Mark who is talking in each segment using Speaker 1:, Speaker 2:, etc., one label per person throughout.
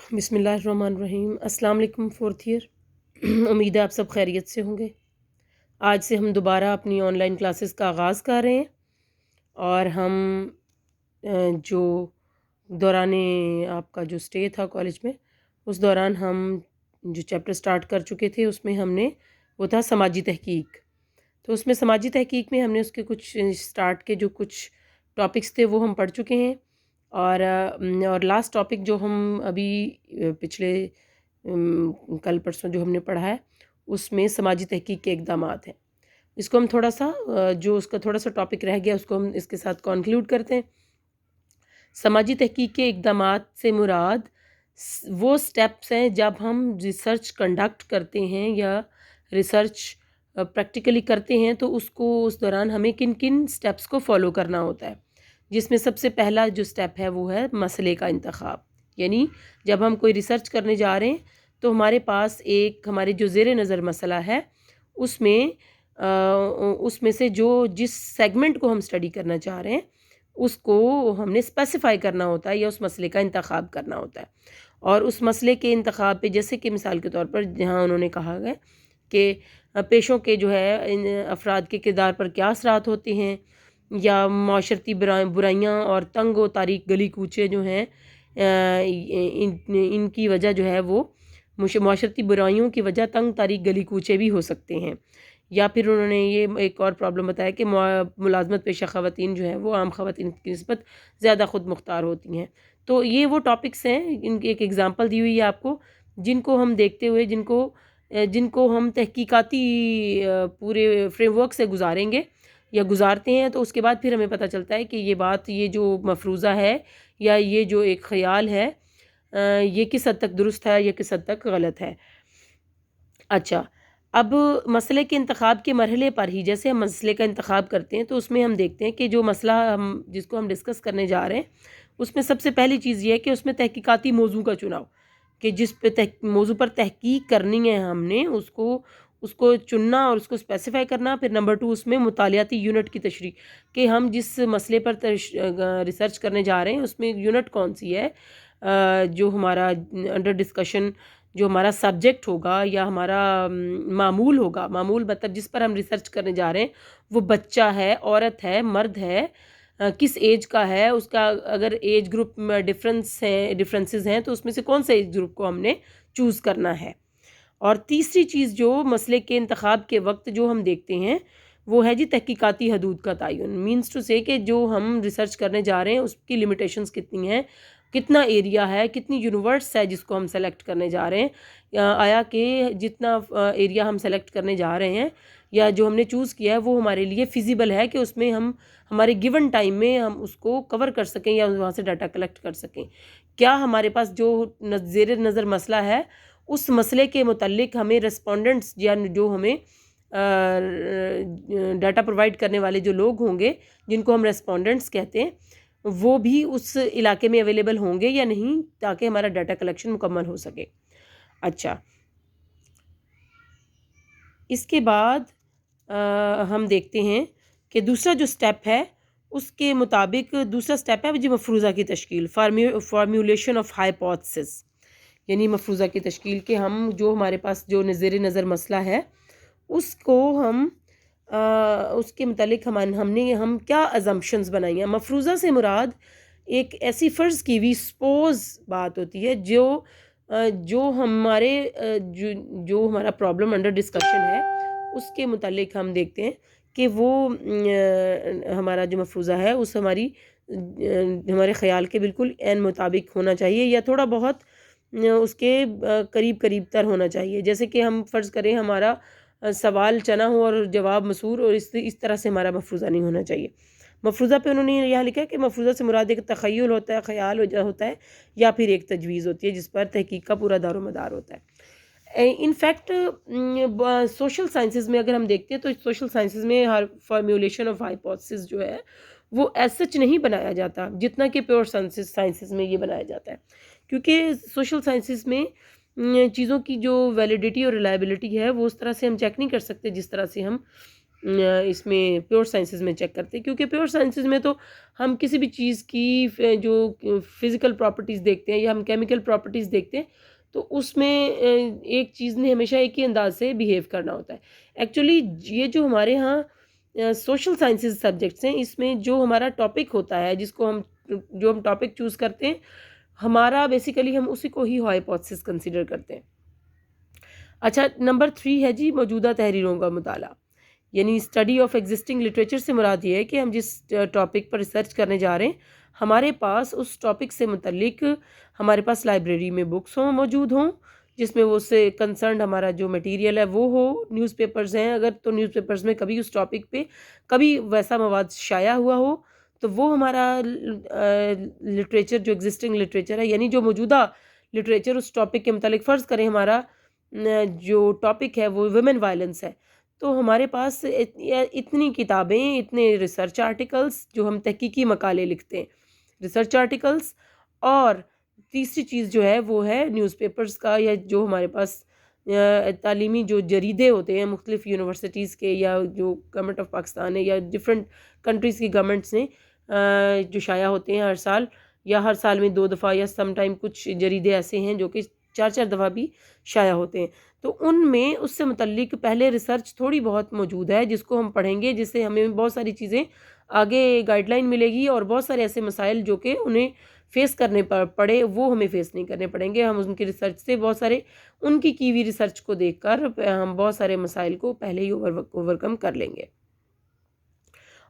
Speaker 1: بسم اللہ الرحمن الرحیم۔ السلام علیکم فورتھ ایئر، امید ہے آپ سب خیریت سے ہوں گے۔ آج سے ہم دوبارہ اپنی آن لائن کلاسز کا آغاز کر رہے ہیں، اور ہم جو دوران آپ کا جو اسٹے تھا کالج میں، اس دوران ہم جو چیپٹر سٹارٹ کر چکے تھے، اس میں ہم نے وہ تھا سماجی تحقیق۔ تو اس میں سماجی تحقیق میں ہم نے اس کے کچھ سٹارٹ کے جو کچھ ٹاپکس تھے وہ ہم پڑھ چکے ہیں، اور لاسٹ ٹاپک جو ہم ابھی پچھلے کل پرسوں جو ہم نے پڑھا ہے، اس میں سماجی تحقیق کے اقدامات ہیں۔ اس کو ہم تھوڑا سا جو اس کا تھوڑا سا ٹاپک رہ گیا اس کو ہم اس کے ساتھ کنکلوڈ کرتے ہیں۔ سماجی تحقیق کے اقدامات سے مراد وہ سٹیپس ہیں جب ہم ریسرچ کنڈکٹ کرتے ہیں یا ریسرچ پریکٹیکلی کرتے ہیں، تو اس دوران ہمیں کن کن سٹیپس کو فالو کرنا ہوتا ہے، جس میں سب سے پہلا جو سٹیپ ہے وہ ہے مسئلے کا انتخاب۔ یعنی جب ہم کوئی ریسرچ کرنے جا رہے ہیں تو ہمارے پاس ایک ہمارے جو زیر نظر مسئلہ ہے، اس میں سے جس سیگمنٹ کو ہم اسٹڈی کرنا چاہ رہے ہیں اس کو ہم نے اسپیسیفائی کرنا ہوتا ہے یا اس مسئلے کا انتخاب کرنا ہوتا ہے۔ اور اس مسئلے کے انتخاب پہ، جیسے کہ مثال کے طور پر جہاں انہوں نے کہا ہے کہ پیشوں کے جو ہے ان افراد کے کردار پر کیا اثرات ہوتے ہیں، یا معاشرتی برائیاں اور تنگ و تاریک گلی کوچے جو ہیں ان کی وجہ جو ہے وہ معاشرتی برائیوں کی وجہ تنگ تاریک گلی کوچے بھی ہو سکتے ہیں۔ یا پھر انہوں نے یہ ایک اور پرابلم بتایا کہ ملازمت پیشہ خواتین جو ہیں وہ عام خواتین کی نسبت زیادہ خود مختار ہوتی ہیں۔ تو یہ وہ ٹاپکس ہیں، ان کی ایک ایگزامپل دی ہوئی ہے آپ کو، جن کو ہم دیکھتے ہوئے جن کو ہم تحقیقاتی پورے فریم ورک سے گزاریں گے یا گزارتے ہیں، تو اس کے بعد پھر ہمیں پتہ چلتا ہے کہ یہ جو مفروضہ ہے یا یہ جو ایک خیال ہے، یہ کس حد تک درست ہے یا کس حد تک غلط ہے۔ اچھا، اب مسئلے کے انتخاب کے مرحلے پر ہی جیسے ہم مسئلے کا انتخاب کرتے ہیں، تو اس میں ہم دیکھتے ہیں کہ جو مسئلہ جس کو ہم ڈسکس کرنے جا رہے ہیں، اس میں سب سے پہلی چیز یہ ہے کہ اس میں تحقیقاتی موضوع کا چناؤ، کہ جس پہ موضوع پر تحقیق کرنی ہے ہم نے اس کو چننا اور اس کو اسپیسیفائی کرنا۔ پھر نمبر 2 اس میں مطالعاتی یونٹ کی تشریح، کہ ہم جس مسئلے پر ریسرچ کرنے جا رہے ہیں اس میں یونٹ کون سی ہے، جو ہمارا انڈر ڈسکشن جو ہمارا سبجیکٹ ہوگا یا ہمارا معمول ہوگا، معمول مطلب جس پر ہم ریسرچ کرنے جا رہے ہیں وہ بچہ ہے، عورت ہے، مرد ہے، کس ایج کا ہے، اس کا اگر ایج گروپ میں ڈفرینسز ہیں تو اس میں سے کون سے ایج گروپ کو ہم نے چوز کرنا ہے۔ اور تیسری چیز جو مسئلے کے انتخاب کے وقت جو ہم دیکھتے ہیں وہ ہے تحقیقاتی حدود کا تعین، مینس ٹو سے کہ جو ہم ریسرچ کرنے جا رہے ہیں اس کی لیمیٹیشنز کتنی ہیں، کتنا ایریا ہے، کتنی یونیورس ہے جس کو ہم سیلیکٹ کرنے جا رہے ہیں، آیا کہ جتنا ایریا ہم سیلیکٹ کرنے جا رہے ہیں یا جو ہم نے چوز کیا ہے وہ ہمارے لیے فیزیبل ہے کہ اس میں ہم ہمارے گیون ٹائم میں ہم اس کو کور کر سکیں یا وہاں سے ڈاٹا کلیکٹ کر سکیں۔ کیا ہمارے پاس جو زیر نظر مسئلہ ہے اس مسئلے کے متعلق ہمیں ریسپونڈنٹس یا جو ہمیں ڈاٹا پرووائڈ کرنے والے جو لوگ ہوں گے جن کو ہم ریسپونڈنٹس کہتے ہیں، وہ بھی اس علاقے میں اویلیبل ہوں گے یا نہیں، تاکہ ہمارا ڈاٹا کلیکشن مکمل ہو سکے۔ اچھا، اس کے بعد ہم دیکھتے ہیں کہ دوسرا جو سٹیپ ہے اس کے مطابق دوسرا سٹیپ ہے جو مفروضہ کی تشکیل، فارمیولیشن آف ہائپوتھسس، یعنی مفروضہ کی تشکیل، کہ ہم جو ہمارے پاس جو زیر نظر مسئلہ ہے اس کو ہم اس کے متعلق ہم کیا ازمپشنز بنائی ہیں۔ مفروضہ سے مراد ایک ایسی فرض کی ہوئی سپوز بات ہوتی ہے جو ہمارا پرابلم انڈر ڈسکشن ہے اس کے متعلق ہم دیکھتے ہیں کہ وہ ہمارا جو مفروضہ ہے اس ہمارے خیال کے بالکل عین مطابق ہونا چاہیے یا تھوڑا بہت اس کے قریب تر ہونا چاہیے۔ جیسے کہ ہم فرض کریں ہمارا سوال چنا ہو اور جواب مسور، اور اس طرح سے ہمارا مفروضہ نہیں ہونا چاہیے۔ مفروضہ پہ انہوں نے یہاں لکھا ہے کہ مفروضہ سے مراد ایک تخیل ہوتا ہے، خیال ہوتا ہے، یا پھر ایک تجویز ہوتی ہے جس پر تحقیق کا پورا دار و مدار ہوتا ہے۔ ان فیکٹ سوشل سائنسز میں اگر ہم دیکھتے ہیں تو سوشل سائنسز میں ہر فارمیولیشن آف ہائپوتھسس جو ہے وہ ایز سچ نہیں بنایا جاتا جتنا کہ پیور سائنسز میں یہ بنایا جاتا ہے، کیونکہ سوشل سائنسز میں چیزوں کی جو ویلیڈیٹی اور ریلائبلٹی ہے وہ اس طرح سے ہم چیک نہیں کر سکتے جس طرح سے ہم اس میں پیور سائنسز میں چیک کرتے ہیں، کیونکہ پیور سائنسز میں تو ہم کسی بھی چیز کی جو فزیکل پراپرٹیز دیکھتے ہیں یا ہم کیمیکل پراپرٹیز دیکھتے ہیں تو اس میں ایک چیز نے ہمیشہ ایک ہی انداز سے بیہیو کرنا ہوتا ہے. ایکچولی یہ جو ہمارے ہاں سوشل سائنسز سبجیکٹس ہیں، اس میں جو ہمارا ٹاپک ہوتا ہے جس کو ہم ٹاپک چوز کرتے ہیں، ہمارا بیسیکلی ہم اسی کو ہی ہائپوتھسس کنسیڈر کرتے ہیں. اچھا، نمبر 3 ہے جی موجودہ تحریروں کا مطالعہ، یعنی اسٹڈی آف ایگزسٹنگ لٹریچر سے مراد یہ ہے کہ ہم جس ٹاپک پر ریسرچ کرنے جا رہے ہیں ہمارے پاس اس ٹاپک سے متعلق ہمارے پاس لائبریری میں بکس موجود ہوں جس میں وہ سے کنسرنڈ ہمارا جو مٹیریل ہے وہ ہو. نیوز پیپرز ہیں اگر تو نیوز پیپرز میں کبھی اس ٹاپک پہ کبھی ویسا مواد شائع ہوا ہو تو وہ ہمارا لٹریچر جو ایگزسٹنگ لٹریچر ہے، یعنی جو موجودہ لٹریچر اس ٹاپک کے متعلق، فرض کریں ہمارا جو ٹاپک ہے وہ ویمن وائلنس ہے، تو ہمارے پاس اتنی کتابیں، اتنے ریسرچ آرٹیکلز جو ہم تحقیقی مقالے لکھتے ہیں، ریسرچ آرٹیکلز، اور تیسری چیز جو ہے وہ ہے نیوز پیپرز کا، یا جو ہمارے پاس تعلیمی جو جریدے ہوتے ہیں مختلف یونیورسٹیز کے یا جو گورنمنٹ آف پاکستان ہے یا ڈفرینٹ کنٹریز کی گورنمنٹس نے جو شائع ہوتے ہیں ہر سال، یا ہر سال میں 2 دفعہ، یا سم ٹائم کچھ جریدے ایسے ہیں جو کہ 4 دفعہ بھی شائع ہوتے ہیں. تو ان میں اس سے متعلق پہلے ریسرچ تھوڑی بہت موجود ہے جس کو ہم پڑھیں گے، جس سے ہمیں بہت ساری چیزیں آگے گائیڈ لائن ملے گی، اور بہت سارے ایسے مسائل جو کہ انہیں فیس کرنے پڑے وہ ہمیں فیس نہیں کرنے پڑیں گے. ہم ان کی ریسرچ سے بہت سارے ان کی ہوئی ریسرچ کو دیکھ کر ہم بہت سارے مسائل کو پہلے ہی اوورکم کر لیں گے.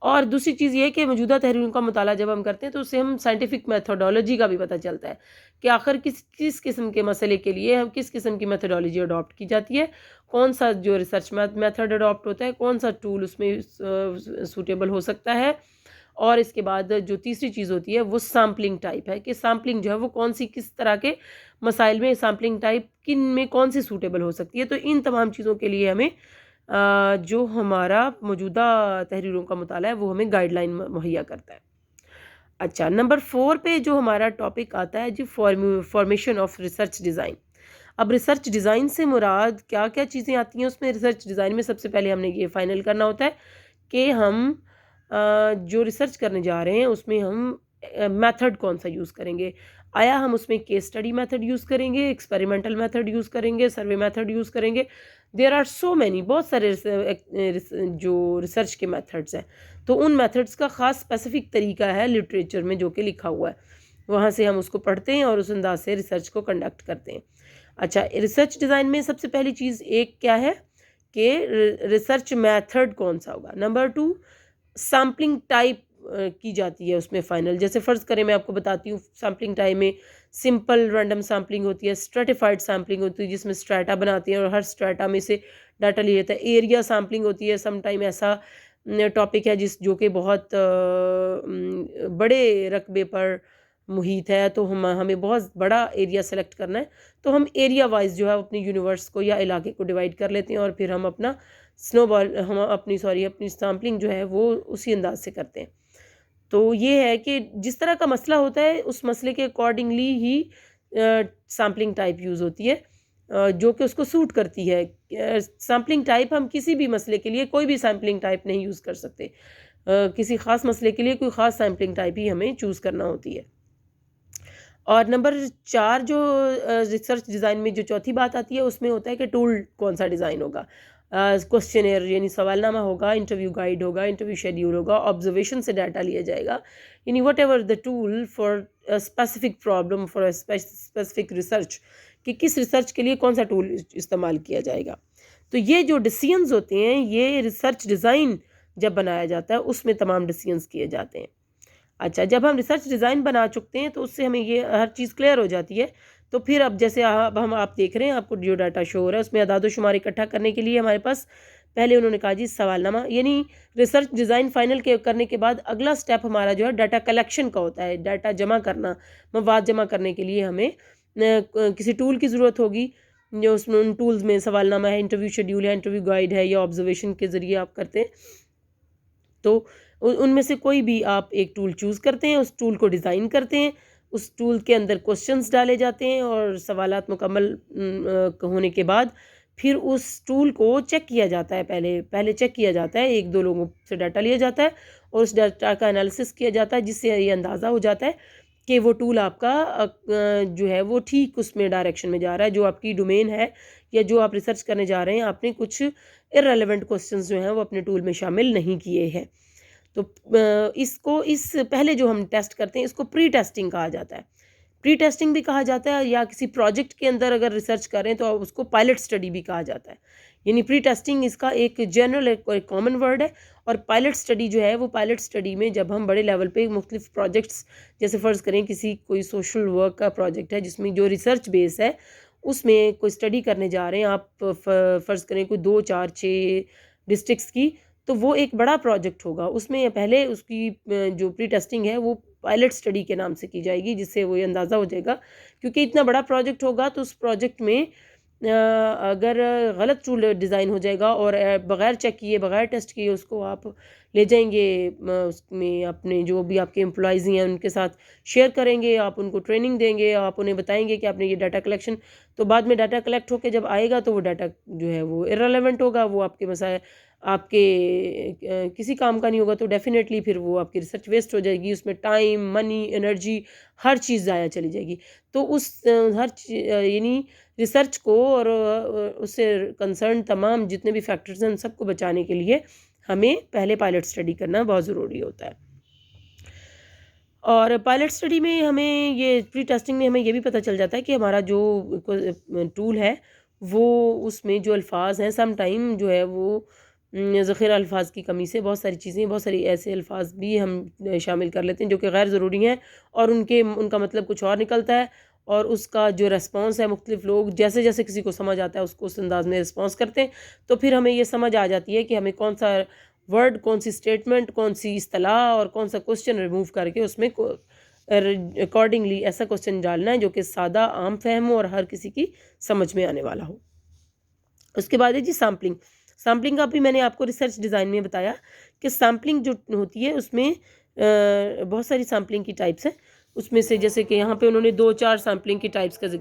Speaker 1: اور دوسری چیز یہ ہے کہ موجودہ تحریروں کا مطالعہ جب ہم کرتے ہیں تو اس سے ہم سائنٹیفک میتھڈولوجی کا بھی پتہ چلتا ہے کہ آخر کس قسم کے مسئلے کے لیے ہم کس قسم کی میتھڈولوجی اڈاپٹ کی جاتی ہے، کون سا جو ریسرچ میتھڈ اڈاپٹ ہوتا ہے، کون سا ٹول اس میں سوٹیبل ہو سکتا ہے. اور اس کے بعد جو تیسری چیز ہوتی ہے وہ سامپلنگ ٹائپ ہے کہ سامپلنگ جو ہے وہ کون سی کس طرح کے مسائل میں سامپلنگ ٹائپ کن میں کون سی سوٹیبل ہو سکتی ہے. تو ان تمام چیزوں کے لیے ہمیں جو ہمارا موجودہ تحریروں کا مطالعہ ہے وہ ہمیں گائیڈ لائن مہیا کرتا ہے. اچھا، نمبر 4 پہ جو ہمارا ٹاپک آتا ہے جی فارمیشن آف ریسرچ ڈیزائن. اب ریسرچ ڈیزائن سے مراد کیا کیا چیزیں آتی ہیں اس میں؟ ریسرچ ڈیزائن میں سب سے پہلے ہم نے یہ فائنل کرنا ہوتا ہے کہ ہم جو ریسرچ کرنے جا رہے ہیں اس میں ہم میتھڈ کون سا یوز کریں گے. آیا ہم اس میں کیس اسٹڈی میتھڈ یوز کریں گے، ایکسپیریمنٹل میتھڈ یوز کریں گے، سروے میتھڈ یوز کریں گے؟ دیر آر سو مینی، بہت سارے جو ریسرچ کے میتھڈس ہیں، تو ان میتھڈس کا خاص اسپیسیفک طریقہ ہے لٹریچر میں جو کہ لکھا ہوا ہے، وہاں سے ہم اس کو پڑھتے ہیں اور اس انداز سے ریسرچ کو کنڈکٹ کرتے ہیں. اچھا، ریسرچ ڈیزائن میں سب سے پہلی چیز ایک کیا ہے کہ ریسرچ میتھڈ کون سا ہوگا. نمبر 2 سیمپلنگ ٹائپ کی جاتی ہے اس میں فائنل. جیسے فرض کریں میں آپ کو بتاتی ہوں، سیمپلنگ ٹائپ میں سمپل رینڈم سیمپلنگ ہوتی ہے، اسٹریٹیفائڈ سیمپلنگ ہوتی ہے جس میں اسٹریٹا بناتے ہیں اور ہر اسٹریٹا میں سے ڈاٹا لیا جاتا ہے. ایریا سیمپلنگ ہوتی ہے، سم ٹائم ایسا ٹاپک ہے جو کہ بہت بڑے رقبے پر محیط ہے تو ہمیں بہت بڑا ایریا سلیکٹ کرنا ہے، تو ہم ایریا وائز جو ہے اپنی یونیورس کو یا علاقے کو ڈیوائڈ کر لیتے ہیں اور پھر ہم اپنی سیمپلنگ جو ہے وہ اسی انداز سے کرتے ہیں. تو یہ ہے کہ جس طرح کا مسئلہ ہوتا ہے اس مسئلے کے اکارڈنگلی ہی سیمپلنگ ٹائپ یوز ہوتی ہے جو کہ اس کو سوٹ کرتی ہے. سیمپلنگ ٹائپ ہم کسی بھی مسئلے کے لیے کوئی بھی سیمپلنگ ٹائپ نہیں یوز کر سکتے، کسی خاص مسئلے کے لیے کوئی خاص سیمپلنگ ٹائپ ہی ہمیں چوز کرنا ہوتی ہے. اور نمبر 4 جو ریسرچ ڈیزائن میں جو چوتھی بات آتی ہے اس میں ہوتا ہے کہ ٹول کون سا ڈیزائن ہوگا. کوسچنر یعنی سوال نامہ ہوگا، انٹرویو گائیڈ ہوگا، انٹرویو شیڈیول ہوگا، آبزرویشن سے ڈاٹا لیا جائے گا، یعنی whatever the tool for specific problem for specific research, کہ کس ریسرچ کے لیے کون سا ٹول استعمال کیا جائے گا. تو یہ جو ڈیسیژنز ہوتے ہیں یہ ریسرچ ڈیزائن جب بنایا جاتا ہے اس میں تمام ڈیسیژنز کیے جاتے ہیں. اچھا، جب ہم ریسرچ ڈیزائن بنا چکتے ہیں تو اس سے ہمیں یہ ہر چیز کلیئر ہو جاتی ہے. تو پھر اب جیسے آپ دیکھ رہے ہیں آپ کو جو ڈاٹا شو ہو رہا ہے اس میں اعداد و شمار اکٹھا کرنے کے لیے ہمارے پاس پہلے انہوں نے کہا جی سوال نامہ، یعنی ریسرچ ڈیزائن فائنل کرنے کے بعد اگلا سٹیپ ہمارا جو ہے ڈاٹا کلیکشن کا ہوتا ہے. ڈاٹا جمع کرنا، مواد جمع کرنے کے لیے ہمیں کسی ٹول کی ضرورت ہوگی، جو اس میں ان ٹولز میں سوال نامہ ہے، انٹرویو شیڈیول ہے، انٹرویو گائیڈ ہے، یا آبزرویشن کے ذریعے آپ کرتے ہیں. تو ان میں سے کوئی بھی آپ ایک ٹول چوز کرتے ہیں، اس ٹول کو ڈیزائن کرتے ہیں، اس ٹول کے اندر کوسچنز ڈالے جاتے ہیں اور سوالات مکمل ہونے کے بعد پھر اس ٹول کو چیک کیا جاتا ہے، پہلے چیک کیا جاتا ہے، 1-2 لوگوں سے ڈاٹا لیا جاتا ہے اور اس ڈاٹا کا انالیسس کیا جاتا ہے، جس سے یہ اندازہ ہو جاتا ہے کہ وہ ٹول آپ کا جو ہے وہ ٹھیک اس میں ڈائریکشن میں جا رہا ہے، جو آپ کی ڈومین ہے یا جو آپ ریسرچ کرنے جا رہے ہیں، آپ نے کچھ ارریلیونٹ کوسچنز جو ہیں وہ اپنے ٹول میں شامل نہیں کیے ہیں۔ تو اس پہلے جو ہم ٹیسٹ کرتے ہیں اس کو پری ٹیسٹنگ کہا جاتا ہے، پری ٹیسٹنگ بھی کہا جاتا ہے، یا کسی پروجیکٹ کے اندر اگر ریسرچ کریں تو اس کو پائلٹ سٹڈی بھی کہا جاتا ہے۔ یعنی پری ٹیسٹنگ اس کا ایک جنرل ایک کامن ورڈ ہے، اور پائلٹ سٹڈی جو ہے وہ پائلٹ سٹڈی میں جب ہم بڑے لیول پہ مختلف پروجیکٹس، جیسے فرض کریں کوئی سوشل ورک کا پروجیکٹ ہے جس میں جو ریسرچ بیس ہے اس میں کوئی سٹڈی کرنے جا رہے ہیں آپ، فرض کریں کوئی 2 4 6 ڈسٹرکٹس کی، تو وہ ایک بڑا پروجیکٹ ہوگا، اس میں پہلے اس کی جو پری ٹیسٹنگ ہے وہ پائلٹ سٹڈی کے نام سے کی جائے گی، جس سے وہ یہ اندازہ ہو جائے گا، کیونکہ اتنا بڑا پروجیکٹ ہوگا تو اس پروجیکٹ میں اگر غلط ٹول ڈیزائن ہو جائے گا اور بغیر چیک کیے بغیر ٹیسٹ کیے اس کو آپ لے جائیں گے، اس میں اپنے جو بھی آپ کے امپلائیز ہیں ان کے ساتھ شیئر کریں گے، آپ ان کو ٹریننگ دیں گے، آپ انہیں بتائیں گے کہ آپ نے یہ ڈاٹا کلیکشن، تو بعد میں ڈاٹا کلیکٹ ہو کے جب آئے گا تو وہ ڈاٹا جو ہے وہ ارریلیونٹ ہوگا، وہ آپ کے مسائل آپ کے کسی کام کا نہیں ہوگا، تو ڈیفینیٹلی پھر وہ آپ کی ریسرچ ویسٹ ہو جائے گی، اس میں ٹائم، منی، انرجی، ہر چیز ضائع چلی جائے گی۔ تو اس یعنی ریسرچ کو اور اس سے کنسرن تمام جتنے بھی فیکٹرز ہیں ان سب کو بچانے کے لیے ہمیں پہلے پائلٹ سٹڈی کرنا بہت ضروری ہوتا ہے۔ اور پائلٹ سٹڈی میں ہمیں یہ پری ٹیسٹنگ میں ہمیں یہ بھی پتہ چل جاتا ہے کہ ہمارا جو ٹول ہے وہ اس میں جو الفاظ ہیں سم ٹائم جو ہے وہ ذخیرہ الفاظ کی کمی سے بہت ساری چیزیں، بہت ساری ایسے الفاظ بھی ہم شامل کر لیتے ہیں جو کہ غیر ضروری ہیں، اور ان کا مطلب کچھ اور نکلتا ہے، اور اس کا جو ریسپانس ہے مختلف لوگ جیسے جیسے کسی کو سمجھ آتا ہے اس کو اس انداز میں ریسپانس کرتے ہیں، تو پھر ہمیں یہ سمجھ آ جاتی ہے کہ ہمیں کون سا ورڈ، کون سی سٹیٹمنٹ، کون سی اصطلاح اور کون سا کوسچن ریموو کر کے اس میں اکارڈنگلی ایسا کوسچن ڈالنا ہے جو کہ سادہ، عام فہم ہو اور ہر کسی کی سمجھ میں آنے والا ہو۔ اس کے بعد ہے جی سیمپلنگ کا بھی میں نے آپ کو ریسرچ ڈیزائن میں بتایا کہ سیمپلنگ جو ہوتی ہے اس میں بہت ساری سیمپلنگ کی ٹائپس ہیں، اس میں سے جیسے کہ یہاں پہ انہوں نے 2 4 سیمپلنگ کی ٹائپس کا ذکر